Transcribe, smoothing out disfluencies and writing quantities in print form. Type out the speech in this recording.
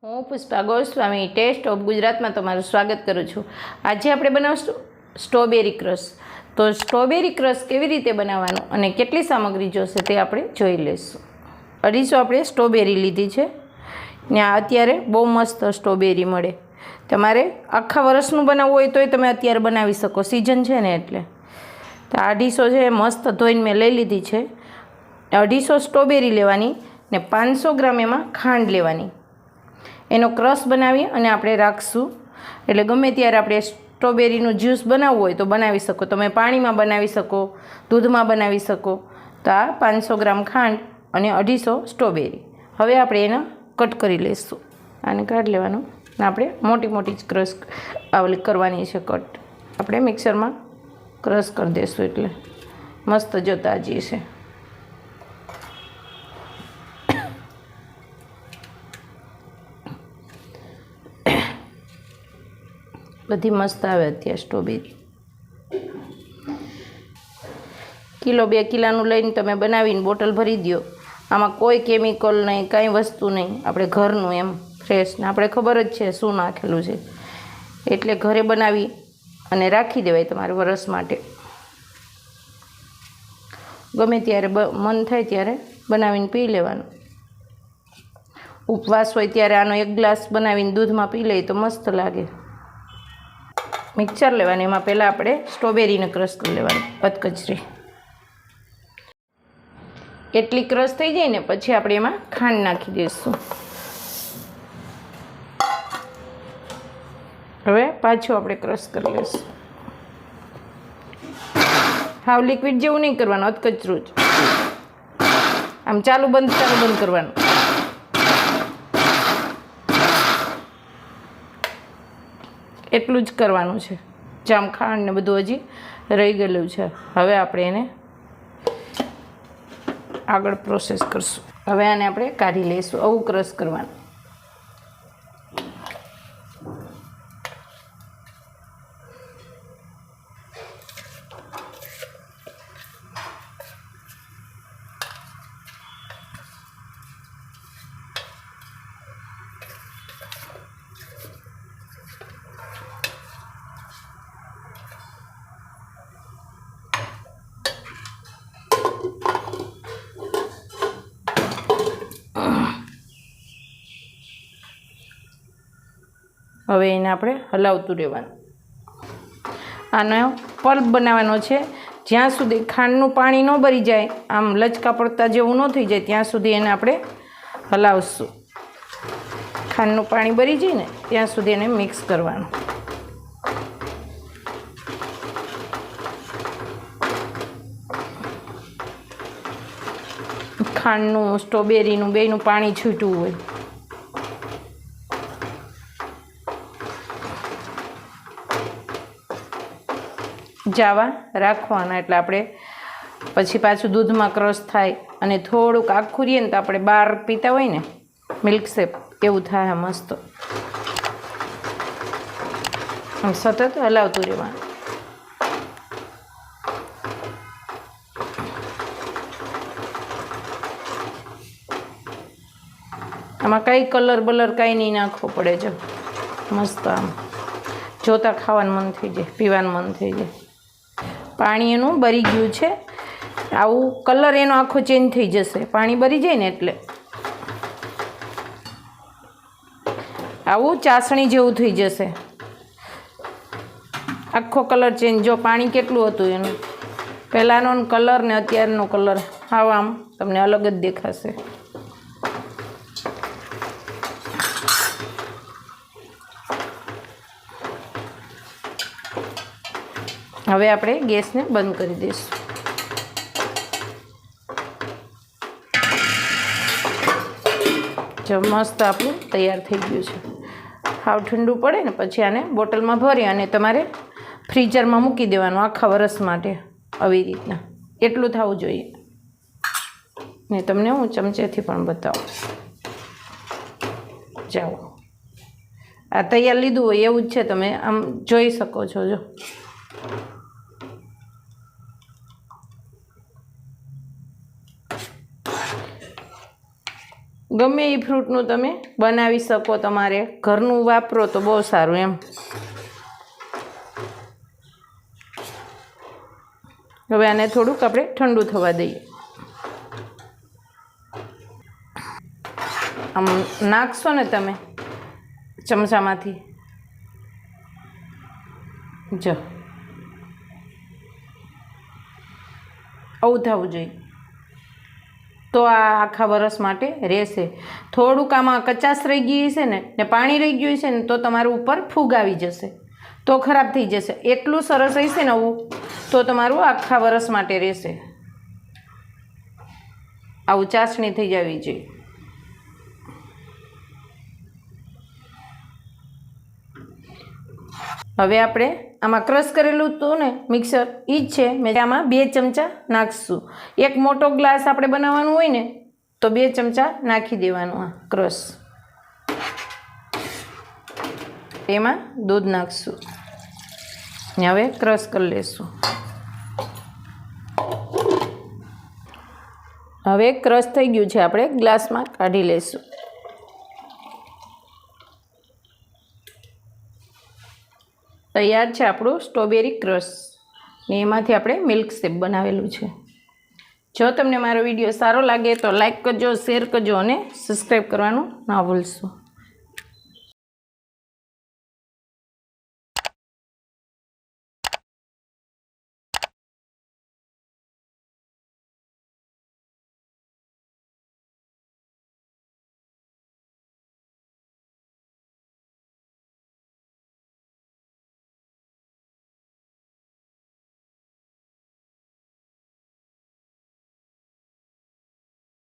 હું Pushpa Goswami test of ગુજરાતમાં તમારું સ્વાગત કરું છું। આજે આપણે બનાવશું સ્ટ્રોબેરી ક્રશ। તો સ્ટ્રોબેરી ક્રશ કેવી રીતે બનાવવાનું અને કેટલી સામગ્રી જોશે તે આપણે જોઈ લઈશું। 250 આપણે સ્ટ્રોબેરી લીધી છે। ત્યાં અત્યારે બહુ મસ્ત સ્ટ્રોબેરી મળે। તમારે આખા વર્ષનું બનાવવું હોય તોય તમે અત્યારે બનાવી શકો, સિઝન છે ને એટલે। તો 250 છે મસ્ત ધોઈને મેં લઈ લીધી છે। 250 સ્ટ્રોબેરી લેવાની ને 500 ગ્રામ એમાં ખાંડ લેવાની। એનો ક્રશ બનાવી અને આપણે રાખશું, એટલે ગમે ત્યારે આપણે સ્ટ્રોબેરીનું જ્યુસ બનાવવું હોય તો બનાવી શકો। તમે પાણીમાં બનાવી શકો, દૂધમાં બનાવી શકો। તો આ 500 ગ્રામ ખાંડ અને 250 સ્ટ્રોબેરી। હવે આપણે એને કટ કરી લઈશું। આને કાઢી લેવાનું ને આપણે મોટી મોટી જ ક્રશ આવલી કરવાની છે કટ। આપણે મિક્સરમાં ક્રશ કરી દઈશું એટલે મસ્ત જોતા જઈએ। બધી મસ્ત આવે અત્યારે સ્ટ્રોબેરી। કિલો 2 કિલોનું લઈને તમે બનાવીને બોટલ ભરી દો। આમાં કોઈ કેમિકલ નહીં, કાંઈ વસ્તુ નહીં, આપણે ઘરનું એમ ફ્રેશ ને આપણે ખબર જ છે શું નાખેલું છે, એટલે ઘરે બનાવી અને રાખી દેવાય તમારે વરસ માટે। ગમે ત્યારે મન થાય ત્યારે બનાવીને પી લેવાનું। ઉપવાસ હોય ત્યારે આનો 1 ગ્લાસ બનાવીને દૂધમાં પી લઈએ તો મસ્ત લાગે। મિક્સર લેવાની, એમાં પહેલાં આપણે સ્ટ્રોબેરીને ક્રશ કરી લેવાની પતકચરી। એટલી ક્રશ થઈ જાય ને પછી આપણે એમાં ખાંડ નાખી દઈશું। હવે પાછું આપણે ક્રશ કરી લઈશું। હાવ લિક્વિડ જેવું નહીં કરવાનું, અધકચરું જ, આમ ચાલુ બંધ કરવાનું। એટલું જ કરવાનું છે, જામ ખાંડ ને બધું હજી રહી ગયેલું છે। હવે આપણે એને આગળ પ્રોસેસ કરશું। હવે આને આપણે કાઢી લઈશું, આવું ક્રશ કરવાનું। હવે એને આપણે હલાવતું રહેવાનું। આનો પલ્પ બનાવવાનો છે। જ્યાં સુધી ખાંડનું પાણી ન ભરી જાય, આમ લચકા પડતા જેવું ન થઈ જાય ત્યાં સુધી એને આપણે હલાવશું। ખાંડનું પાણી ભરી જાય ને ત્યાં સુધી એને મિક્સ કરવાનું। ખાંડનું, સ્ટ્રોબેરીનું બેયનું પાણી છૂટવું હોય। જાવા રાખવાના, એટલે આપણે પછી પાછું દૂધમાં ક્રશ થાય અને થોડુંક આખું રહીએ ને તો આપણે બહાર પીતા હોય ને મિલ્કશેક એવું થાય મસ્ત। આમ સતત હલાવતું રહેવાનું। આમાં કાંઈ કલર બલર કાંઈ નહીં નાખવો પડે, જો મસ્ત આમ જોતાં ખાવાનું મન થઈ જાય, પીવાનું મન થઈ જાય। પાણી એનું બળી ગયું છે, આવું કલર એનો આખો ચેન્જ થઈ જશે પાણી બળી જાય ને, એટલે આવું ચાસણી જેવું થઈ જશે, આખો કલર ચેન્જ। જો પાણી કેટલું હતું એનું પહેલાંનો કલર ને અત્યારનો કલર હાવ આમ તમને અલગ જ દેખાશે। હવે આપણે ગેસને બંધ કરી દઈશું। જો મસ્ત આપણું તૈયાર થઈ ગયું છે। હાવ ઠંડુ પડે ને પછી આને બોટલમાં ભરી અને તમારે ફ્રીઝરમાં મૂકી દેવાનું આખા વરસ માટે। આવી રીતના એટલું થવું જોઈએ ને તમને હું ચમચેથી પણ બતાવું। જાઓ, આ તૈયાર લીધું હોય એવું જ છે, તમે આમ જોઈ શકો છો। જો ગમે એ ફ્રૂટનું તમે બનાવી શકો, તમારે ઘરનું વાપરો તો બહુ સારું એમ. હવે આને થોડુંક આપણે ઠંડુ થવા દઈએ. આમ નાખશો ને તમે ચમચામાંથી, જો આવું થવું જોઈએ તો આ આખા વરસ માટે રહેશે. થોડુંક આમાં કચાશ રહી ગઈ છે ને પાણી રહી ગયું છે ને તો તમારું ઉપર ફૂગ આવી જશે, તો ખરાબ થઈ જશે. એટલું સરસ રહેશે ને આવું તો તમારું આખા વરસ માટે રહેશે. આવું ચાસણી થઈ જવી જોઈએ. હવે આપણે આમાં ક્રશ કરેલું હતું ને મિક્સર, એ જ છે. મેં આમાં 2 ચમચા નાખીશું. એક મોટો ગ્લાસ આપણે બનાવવાનું હોય ને તો 2 ચમચા નાખી દેવાનું આ ક્રશ. એમાં દૂધ નાખીશું ને હવે ક્રશ કરી લઈશું. હવે ક્રશ થઈ ગયું છે, આપણે ગ્લાસમાં કાઢી લઈશું. તૈયાર છે આપણું સ્ટ્રોબેરી ક્રશ ને એમાંથી આપણે મિલ્ક શેક બનાવેલું છે. જો તમને મારો વિડીયો સારો લાગે તો લાઈક કરજો, શેર કરજો અને સબસ્ક્રાઈબ કરવાનું ના ભૂલશો.